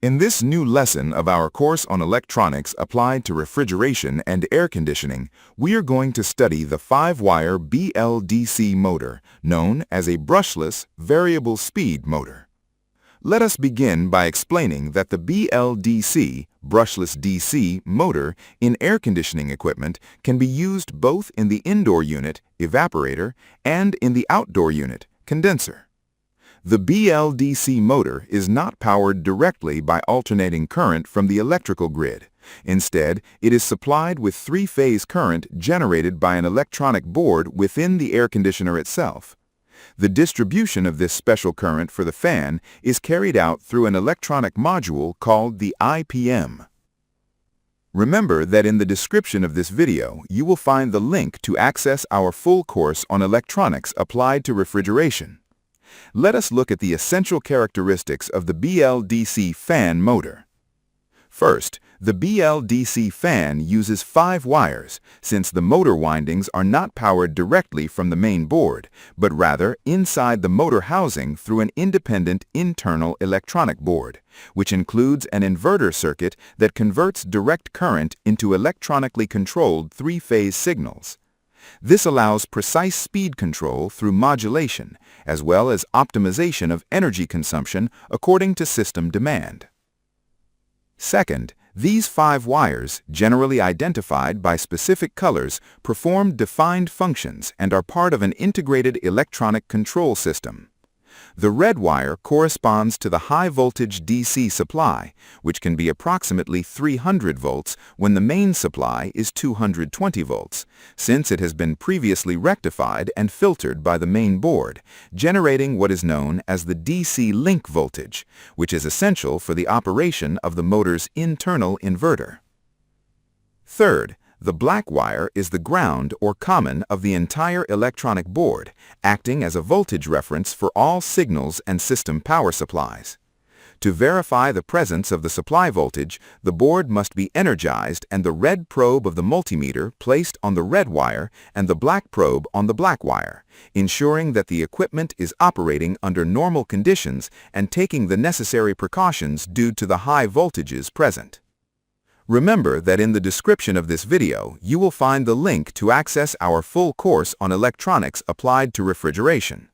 In this new lesson of our course on electronics applied to refrigeration and air conditioning, we are going to study the 5-wire BLDC motor, known as a brushless variable speed motor. Let us begin by explaining that the BLDC, brushless DC, motor in air conditioning equipment can be used both in the indoor unit, evaporator, and in the outdoor unit, condenser. The BLDC motor is not powered directly by alternating current from the electrical grid. Instead, it is supplied with three-phase current generated by an electronic board within the air conditioner itself. The distribution of this special current for the fan is carried out through an electronic module called the IPM. Remember that in the description of this video, you will find the link to access our full course on electronics applied to refrigeration. Let us look at the essential characteristics of the BLDC fan motor. First, the BLDC fan uses 5 wires, since the motor windings are not powered directly from the main board, but rather inside the motor housing through an independent internal electronic board, which includes an inverter circuit that converts direct current into electronically controlled 3-phase signals. This allows precise speed control through modulation, as well as optimization of energy consumption according to system demand. Second, these 5 wires, generally identified by specific colors, perform defined functions and are part of an integrated electronic control system. The red wire corresponds to the high-voltage DC supply, which can be approximately 300 volts when the main supply is 220 volts, since it has been previously rectified and filtered by the main board, generating what is known as the DC link voltage, which is essential for the operation of the motor's internal inverter. Third, the black wire is the ground or common of the entire electronic board, acting as a voltage reference for all signals and system power supplies. To verify the presence of the supply voltage, the board must be energized and the red probe of the multimeter placed on the red wire and the black probe on the black wire, ensuring that the equipment is operating under normal conditions and taking the necessary precautions due to the high voltages present. Remember that in the description of this video, you will find the link to access our full course on electronics applied to refrigeration.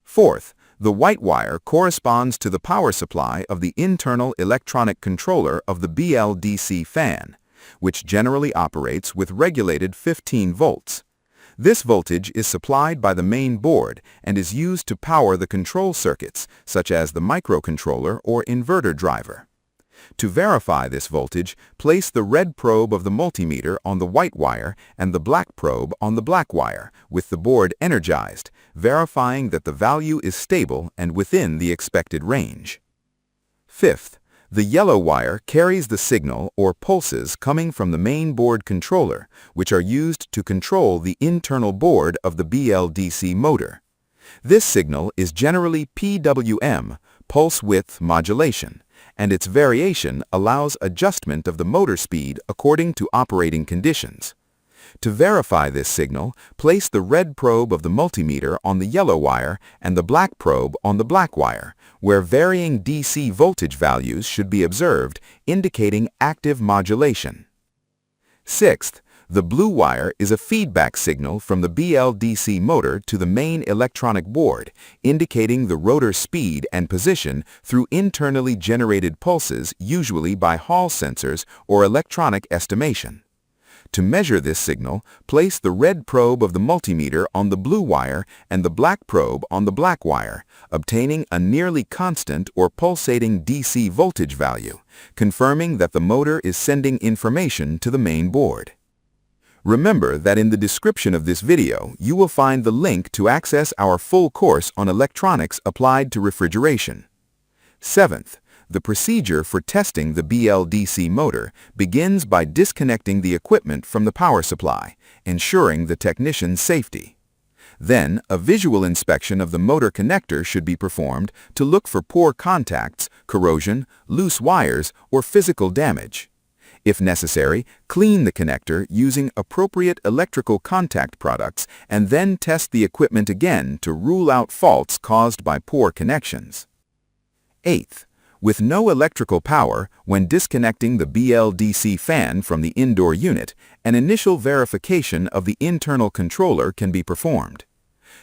Fourth, the white wire corresponds to the power supply of the internal electronic controller of the BLDC fan, which generally operates with regulated 15 volts. This voltage is supplied by the main board and is used to power the control circuits, such as the microcontroller or inverter driver. To verify this voltage, place the red probe of the multimeter on the white wire and the black probe on the black wire, with the board energized, verifying that the value is stable and within the expected range. Fifth, the yellow wire carries the signal or pulses coming from the main board controller, which are used to control the internal board of the BLDC motor. This signal is generally PWM, pulse width modulation, and its variation allows adjustment of the motor speed according to operating conditions. To verify this signal, place the red probe of the multimeter on the yellow wire and the black probe on the black wire, where varying DC voltage values should be observed, indicating active modulation. Sixth, the blue wire is a feedback signal from the BLDC motor to the main electronic board, indicating the rotor speed and position through internally generated pulses, usually by Hall sensors or electronic estimation. To measure this signal, place the red probe of the multimeter on the blue wire and the black probe on the black wire, obtaining a nearly constant or pulsating DC voltage value, confirming that the motor is sending information to the main board. Remember that in the description of this video, you will find the link to access our full course on electronics applied to refrigeration. Seventh, the procedure for testing the BLDC motor begins by disconnecting the equipment from the power supply, ensuring the technician's safety. Then, a visual inspection of the motor connector should be performed to look for poor contacts, corrosion, loose wires, or physical damage. If necessary, clean the connector using appropriate electrical contact products and then test the equipment again to rule out faults caused by poor connections. Eighth, With no electrical power, when disconnecting the BLDC fan from the indoor unit, an initial verification of the internal controller can be performed.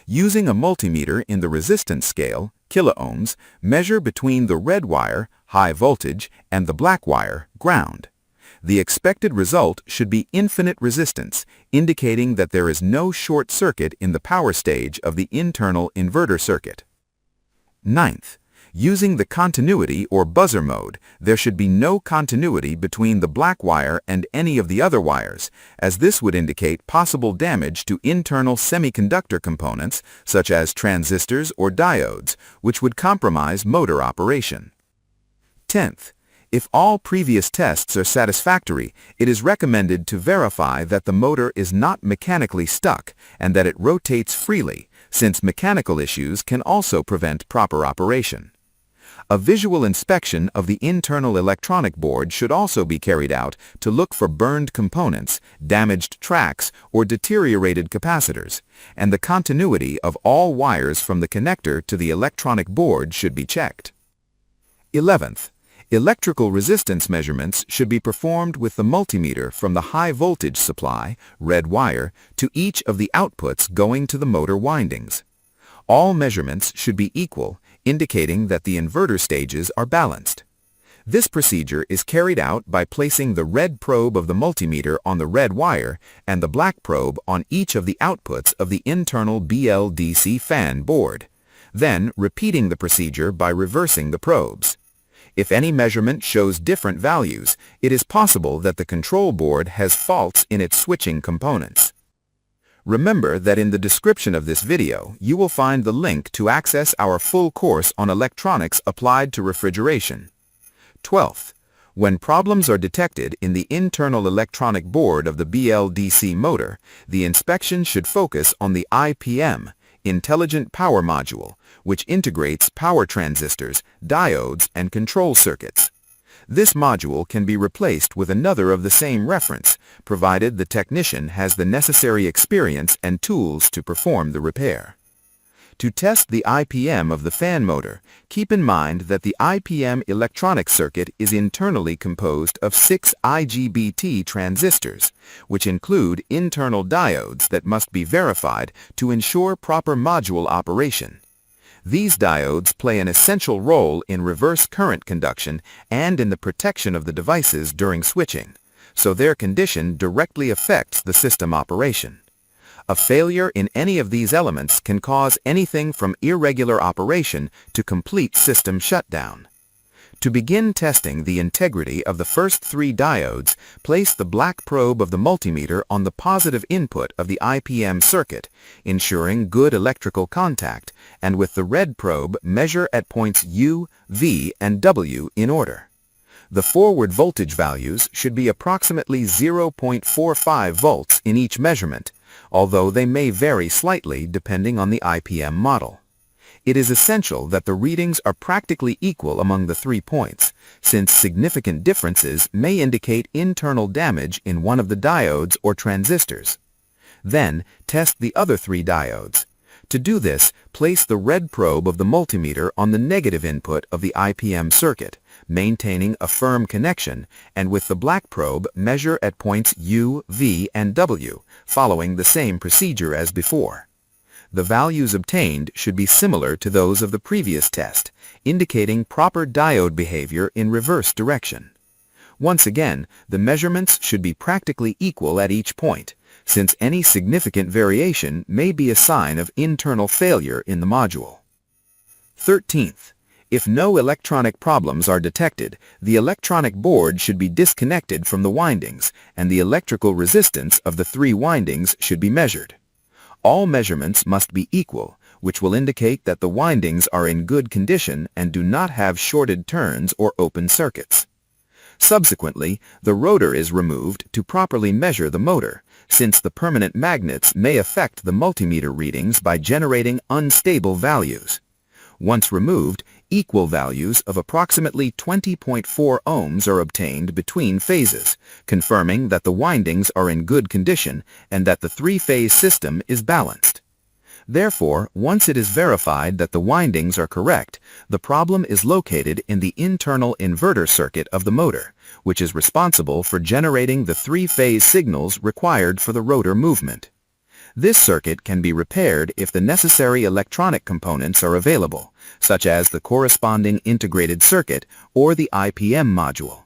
Using a multimeter in the resistance scale, kiloohms, measure between the red wire, high voltage, and the black wire, ground. The expected result should be infinite resistance, indicating that there is no short circuit in the power stage of the internal inverter circuit. Ninth, using the continuity or buzzer mode, there should be no continuity between the black wire and any of the other wires, as this would indicate possible damage to internal semiconductor components such as transistors or diodes, which would compromise motor operation. 10th, if all previous tests are satisfactory, it is recommended to verify that the motor is not mechanically stuck and that it rotates freely, since mechanical issues can also prevent proper operation. A visual inspection of the internal electronic board should also be carried out to look for burned components, damaged tracks, or deteriorated capacitors, and the continuity of all wires from the connector to the electronic board should be checked. 11th, electrical resistance measurements should be performed with the multimeter from the high voltage supply, red wire, to each of the outputs going to the motor windings. All measurements should be equal, indicating that the inverter stages are balanced. This procedure is carried out by placing the red probe of the multimeter on the red wire and the black probe on each of the outputs of the internal BLDC fan board, then repeating the procedure by reversing the probes. If any measurement shows different values, it is possible that the control board has faults in its switching components. Remember that in the description of this video, you will find the link to access our full course on electronics applied to refrigeration. 12th, when problems are detected in the internal electronic board of the BLDC motor, the inspection should focus on the IPM, Intelligent Power Module, which integrates power transistors, diodes, and control circuits. This module can be replaced with another of the same reference, provided the technician has the necessary experience and tools to perform the repair. To test the IPM of the fan motor, keep in mind that the IPM electronic circuit is internally composed of 6 IGBT transistors, which include internal diodes that must be verified to ensure proper module operation. These diodes play an essential role in reverse current conduction and in the protection of the devices during switching, so their condition directly affects the system operation. A failure in any of these elements can cause anything from irregular operation to complete system shutdown. To begin testing the integrity of the first 3 diodes, place the black probe of the multimeter on the positive input of the IPM circuit, ensuring good electrical contact, and with the red probe measure at points U, V, and W in order. The forward voltage values should be approximately 0.45 volts in each measurement, although they may vary slightly depending on the IPM model. It is essential that the readings are practically equal among the 3 points, since significant differences may indicate internal damage in one of the diodes or transistors. Then, test the other 3 diodes. To do this, place the red probe of the multimeter on the negative input of the IPM circuit, maintaining a firm connection, and with the black probe measure at points U, V, and W, following the same procedure as before. The values obtained should be similar to those of the previous test, indicating proper diode behavior in reverse direction. Once again, the measurements should be practically equal at each point, since any significant variation may be a sign of internal failure in the module. 13th, if no electronic problems are detected, the electronic board should be disconnected from the windings, and the electrical resistance of the 3 windings should be measured. All measurements must be equal, which will indicate that the windings are in good condition and do not have shorted turns or open circuits. Subsequently, the rotor is removed to properly measure the motor, since the permanent magnets may affect the multimeter readings by generating unstable values. Once removed, equal values of approximately 20.4 ohms are obtained between phases, confirming that the windings are in good condition and that the 3-phase system is balanced. Therefore, once it is verified that the windings are correct, the problem is located in the internal inverter circuit of the motor, which is responsible for generating the three-phase signals required for the rotor movement. This circuit can be repaired if the necessary electronic components are available, such as the corresponding integrated circuit or the IPM module.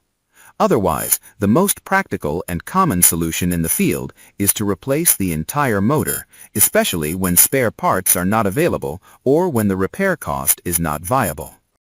Otherwise, the most practical and common solution in the field is to replace the entire motor, especially when spare parts are not available or when the repair cost is not viable.